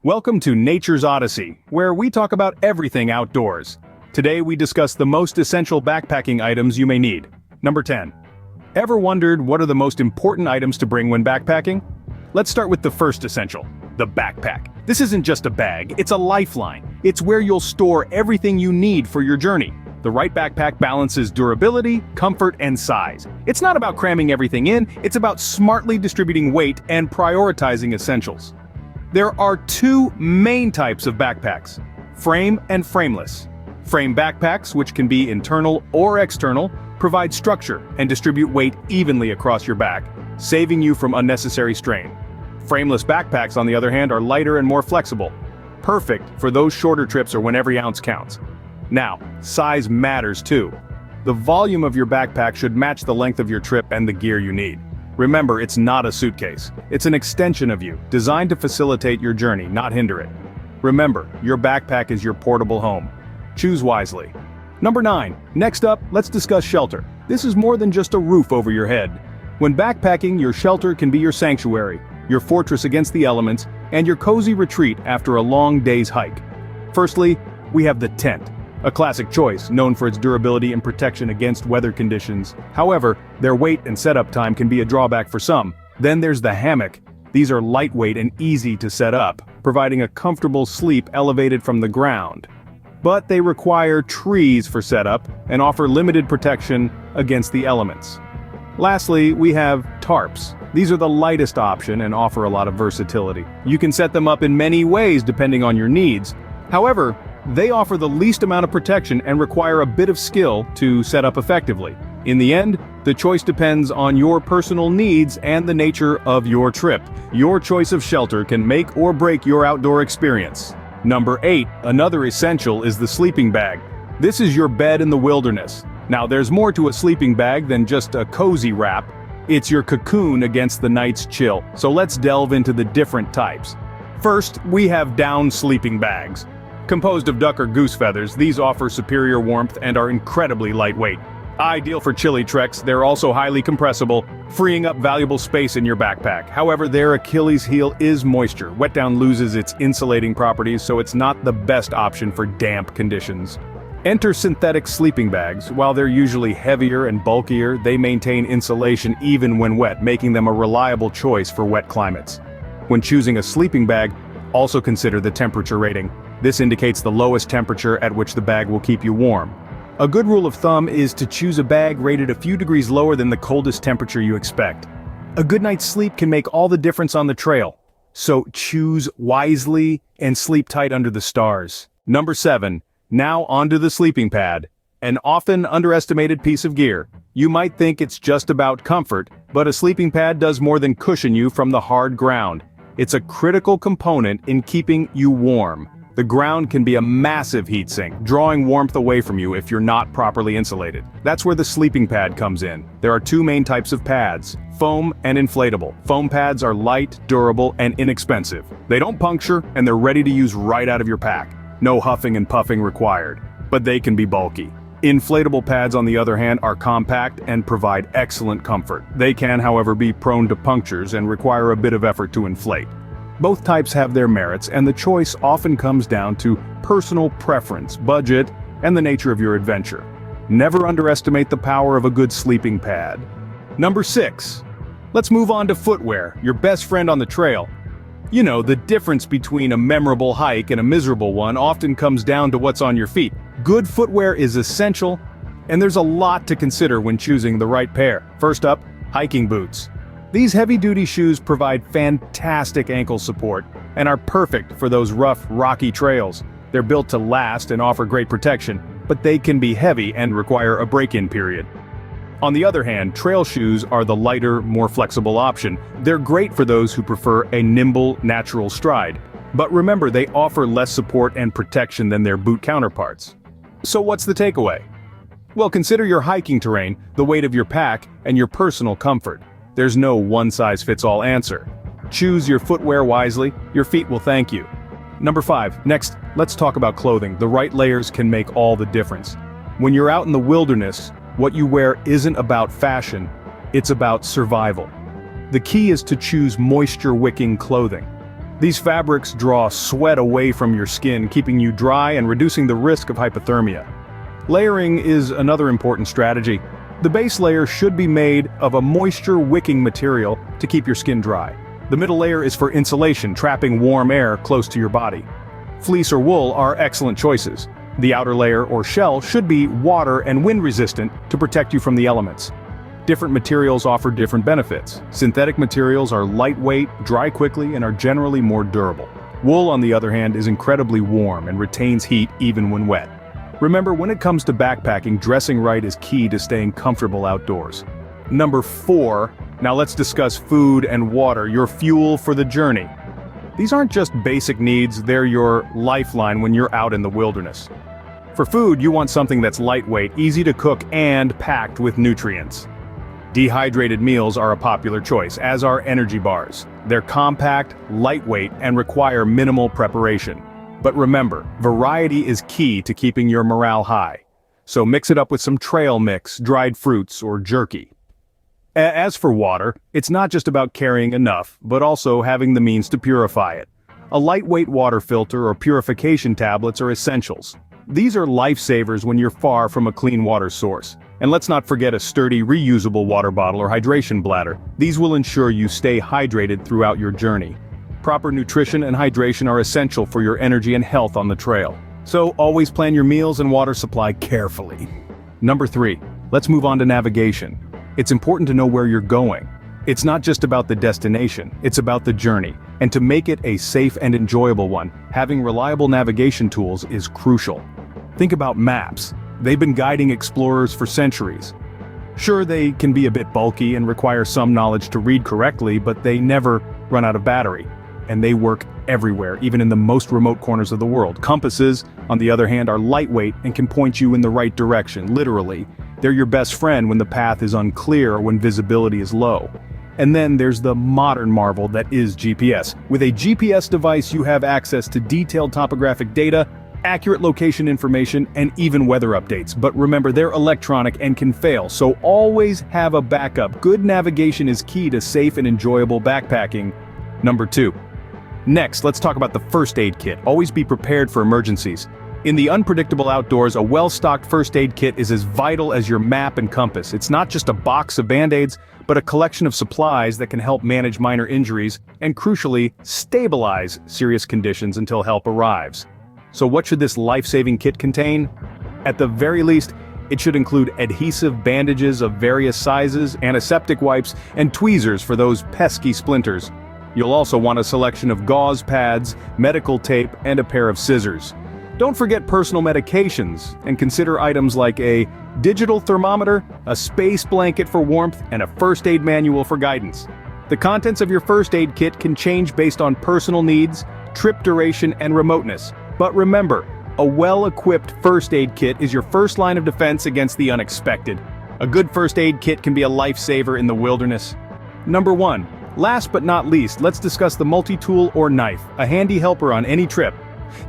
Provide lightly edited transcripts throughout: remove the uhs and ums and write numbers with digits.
Welcome to Nature's Odyssey, where we talk about everything outdoors. Today we discuss the most essential backpacking items you may need. Number 10. Ever wondered what are the most important items to bring when backpacking? Let's start with the first essential, the backpack. This isn't just a bag, it's a lifeline. It's where you'll store everything you need for your journey. The right backpack balances durability, comfort, and size. It's not about cramming everything in, it's about smartly distributing weight and prioritizing essentials. There are two main types of backpacks, frame and frameless. Frame backpacks, which can be internal or external, provide structure and distribute weight evenly across your back, saving you from unnecessary strain. Frameless backpacks, on the other hand, are lighter and more flexible, perfect for those shorter trips or when every ounce counts. Now, size matters too. The volume of your backpack should match the length of your trip and the gear you need. Remember, it's not a suitcase. It's an extension of you, designed to facilitate your journey, not hinder it. Remember, your backpack is your portable home. Choose wisely. Number 9. Next up, let's discuss shelter. This is more than just a roof over your head. When backpacking, your shelter can be your sanctuary, your fortress against the elements, and your cozy retreat after a long day's hike. Firstly, we have the tent. A classic choice, known for its durability and protection against weather conditions. However, their weight and setup time can be a drawback for some. Then there's the hammock. These are lightweight and easy to set up, providing a comfortable sleep elevated from the ground. But they require trees for setup and offer limited protection against the elements. Lastly, we have tarps. These are the lightest option and offer a lot of versatility. You can set them up in many ways depending on your needs. However, they offer the least amount of protection and require a bit of skill to set up effectively. In the end, the choice depends on your personal needs and the nature of your trip. Your choice of shelter can make or break your outdoor experience. Number 8, another essential is the sleeping bag. This is your bed in the wilderness. Now there's more to a sleeping bag than just a cozy wrap. It's your cocoon against the night's chill. So let's delve into the different types. First, we have down sleeping bags. Composed of duck or goose feathers, these offer superior warmth and are incredibly lightweight. Ideal for chilly treks, they're also highly compressible, freeing up valuable space in your backpack. However, their Achilles heel is moisture. Wet down loses its insulating properties, so it's not the best option for damp conditions. Enter synthetic sleeping bags. While they're usually heavier and bulkier, they maintain insulation even when wet, making them a reliable choice for wet climates. When choosing a sleeping bag, also consider the temperature rating. This indicates the lowest temperature at which the bag will keep you warm. A good rule of thumb is to choose a bag rated a few degrees lower than the coldest temperature you expect. A good night's sleep can make all the difference on the trail. So choose wisely and sleep tight under the stars. Number 7. Now onto the sleeping pad. An often underestimated piece of gear. You might think it's just about comfort, but a sleeping pad does more than cushion you from the hard ground. It's a critical component in keeping you warm. The ground can be a massive heat sink, drawing warmth away from you if you're not properly insulated. That's where the sleeping pad comes in. There are two main types of pads, foam and inflatable. Foam pads are light, durable, and inexpensive. They don't puncture, and they're ready to use right out of your pack. No huffing and puffing required, but they can be bulky. Inflatable pads, on the other hand, are compact and provide excellent comfort. They can, however, be prone to punctures and require a bit of effort to inflate. Both types have their merits, and the choice often comes down to personal preference, budget, and the nature of your adventure. Never underestimate the power of a good sleeping pad. Number 6. Let's move on to footwear, your best friend on the trail. You know, the difference between a memorable hike and a miserable one often comes down to what's on your feet. Good footwear is essential, and there's a lot to consider when choosing the right pair. First up, hiking boots. These heavy-duty shoes provide fantastic ankle support and are perfect for those rough, rocky trails. They're built to last and offer great protection, but they can be heavy and require a break-in period. On the other hand, trail shoes are the lighter, more flexible option. They're great for those who prefer a nimble, natural stride. But remember, they offer less support and protection than their boot counterparts. So what's the takeaway? Well, consider your hiking terrain, the weight of your pack, and your personal comfort. There's no one-size-fits-all answer. Choose your footwear wisely, your feet will thank you. Number 5. Next, let's talk about clothing. The right layers can make all the difference. When you're out in the wilderness, what you wear isn't about fashion, it's about survival. The key is to choose moisture-wicking clothing. These fabrics draw sweat away from your skin, keeping you dry and reducing the risk of hypothermia. Layering is another important strategy. The base layer should be made of a moisture-wicking material to keep your skin dry. The middle layer is for insulation, trapping warm air close to your body. Fleece or wool are excellent choices. The outer layer or shell should be water and wind resistant to protect you from the elements. Different materials offer different benefits. Synthetic materials are lightweight, dry quickly, and are generally more durable. Wool, on the other hand, is incredibly warm and retains heat even when wet. Remember, when it comes to backpacking, dressing right is key to staying comfortable outdoors. Number 4, now let's discuss food and water, your fuel for the journey. These aren't just basic needs, they're your lifeline when you're out in the wilderness. For food, you want something that's lightweight, easy to cook, and packed with nutrients. Dehydrated meals are a popular choice, as are energy bars. They're compact, lightweight, and require minimal preparation. But remember, variety is key to keeping your morale high. So mix it up with some trail mix, dried fruits, or jerky. As for water, it's not just about carrying enough, but also having the means to purify it. A lightweight water filter or purification tablets are essentials. These are lifesavers when you're far from a clean water source. And let's not forget a sturdy, reusable water bottle or hydration bladder. These will ensure you stay hydrated throughout your journey. Proper nutrition and hydration are essential for your energy and health on the trail. So always plan your meals and water supply carefully. Number 3, let's move on to navigation. It's important to know where you're going. It's not just about the destination, it's about the journey. And to make it a safe and enjoyable one, having reliable navigation tools is crucial. Think about maps. They've been guiding explorers for centuries. Sure, they can be a bit bulky and require some knowledge to read correctly, but they never run out of battery. And they work everywhere, even in the most remote corners of the world. Compasses, on the other hand, are lightweight and can point you in the right direction, literally. They're your best friend when the path is unclear or when visibility is low. And then there's the modern marvel that is GPS. With a GPS device, you have access to detailed topographic data, accurate location information, and even weather updates. But remember, they're electronic and can fail, so always have a backup. Good navigation is key to safe and enjoyable backpacking. Number 2. Next, let's talk about the first aid kit. Always be prepared for emergencies. In the unpredictable outdoors, a well-stocked first aid kit is as vital as your map and compass. It's not just a box of Band-Aids, but a collection of supplies that can help manage minor injuries and, crucially, stabilize serious conditions until help arrives. So what should this life-saving kit contain? At the very least, it should include adhesive bandages of various sizes, antiseptic wipes, and tweezers for those pesky splinters. You'll also want a selection of gauze pads, medical tape, and a pair of scissors. Don't forget personal medications, and consider items like a digital thermometer, a space blanket for warmth, and a first aid manual for guidance. The contents of your first aid kit can change based on personal needs, trip duration, and remoteness. But remember, a well-equipped first aid kit is your first line of defense against the unexpected. A good first aid kit can be a lifesaver in the wilderness. Number 1. Last but not least, let's discuss the multi-tool or knife, a handy helper on any trip.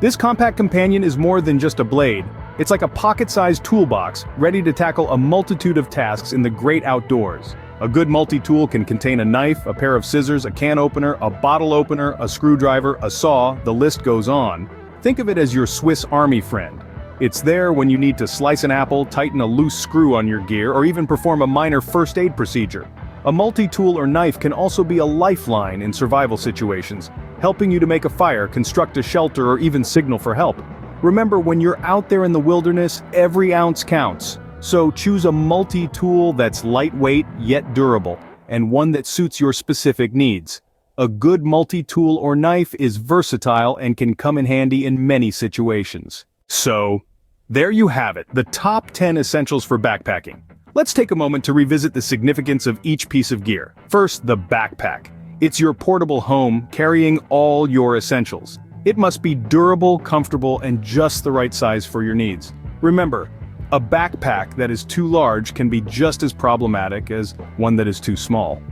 This compact companion is more than just a blade. It's like a pocket-sized toolbox, ready to tackle a multitude of tasks in the great outdoors. A good multi-tool can contain a knife, a pair of scissors, a can opener, a bottle opener, a screwdriver, a saw, the list goes on. Think of it as your Swiss Army friend. It's there when you need to slice an apple, tighten a loose screw on your gear, or even perform a minor first aid procedure. A multi-tool or knife can also be a lifeline in survival situations, helping you to make a fire, construct a shelter, or even signal for help. Remember, when you're out there in the wilderness, every ounce counts. So choose a multi-tool that's lightweight yet durable, and one that suits your specific needs. A good multi-tool or knife is versatile and can come in handy in many situations. So, there you have it, the top 10 essentials for backpacking. Let's take a moment to revisit the significance of each piece of gear. First, the backpack. It's your portable home, carrying all your essentials. It must be durable, comfortable, and just the right size for your needs. Remember, a backpack that is too large can be just as problematic as one that is too small.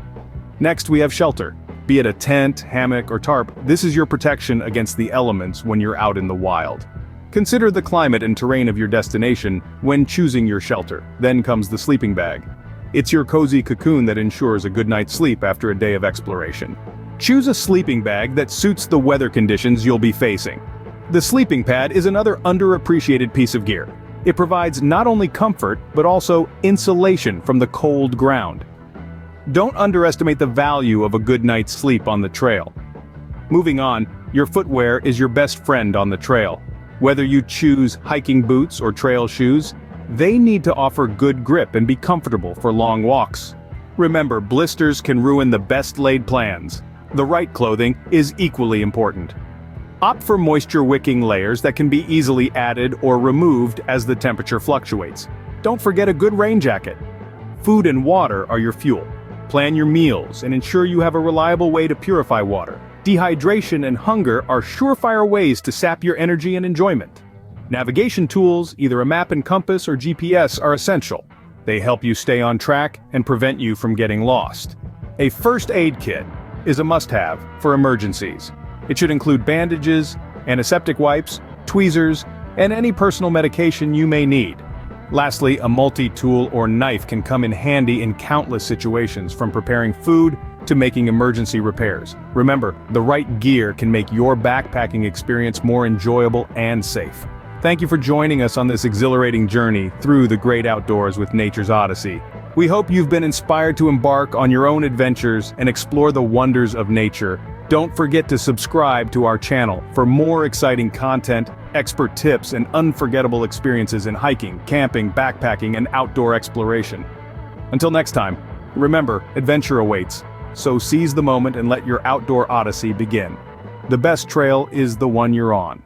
Next, we have shelter. Be it a tent, hammock, or tarp, this is your protection against the elements when you're out in the wild. Consider the climate and terrain of your destination when choosing your shelter. Then comes the sleeping bag. It's your cozy cocoon that ensures a good night's sleep after a day of exploration. Choose a sleeping bag that suits the weather conditions you'll be facing. The sleeping pad is another underappreciated piece of gear. It provides not only comfort, but also insulation from the cold ground. Don't underestimate the value of a good night's sleep on the trail. Moving on, your footwear is your best friend on the trail. Whether you choose hiking boots or trail shoes, they need to offer good grip and be comfortable for long walks. Remember, blisters can ruin the best-laid plans. The right clothing is equally important. Opt for moisture-wicking layers that can be easily added or removed as the temperature fluctuates. Don't forget a good rain jacket. Food and water are your fuel. Plan your meals and ensure you have a reliable way to purify water. Dehydration and hunger are surefire ways to sap your energy and enjoyment. Navigation tools, either a map and compass or GPS, are essential. They help you stay on track and prevent you from getting lost. A first aid kit is a must-have for emergencies. It should include bandages, antiseptic wipes, tweezers, and any personal medication you may need. Lastly, a multi-tool or knife can come in handy in countless situations, from preparing food to making emergency repairs. Remember, the right gear can make your backpacking experience more enjoyable and safe. Thank you for joining us on this exhilarating journey through the great outdoors with Nature's Odyssey. We hope you've been inspired to embark on your own adventures and explore the wonders of nature. Don't forget to subscribe to our channel for more exciting content, expert tips, and unforgettable experiences in hiking, camping, backpacking, and outdoor exploration. Until next time, remember, adventure awaits. So seize the moment and let your outdoor odyssey begin. The best trail is the one you're on.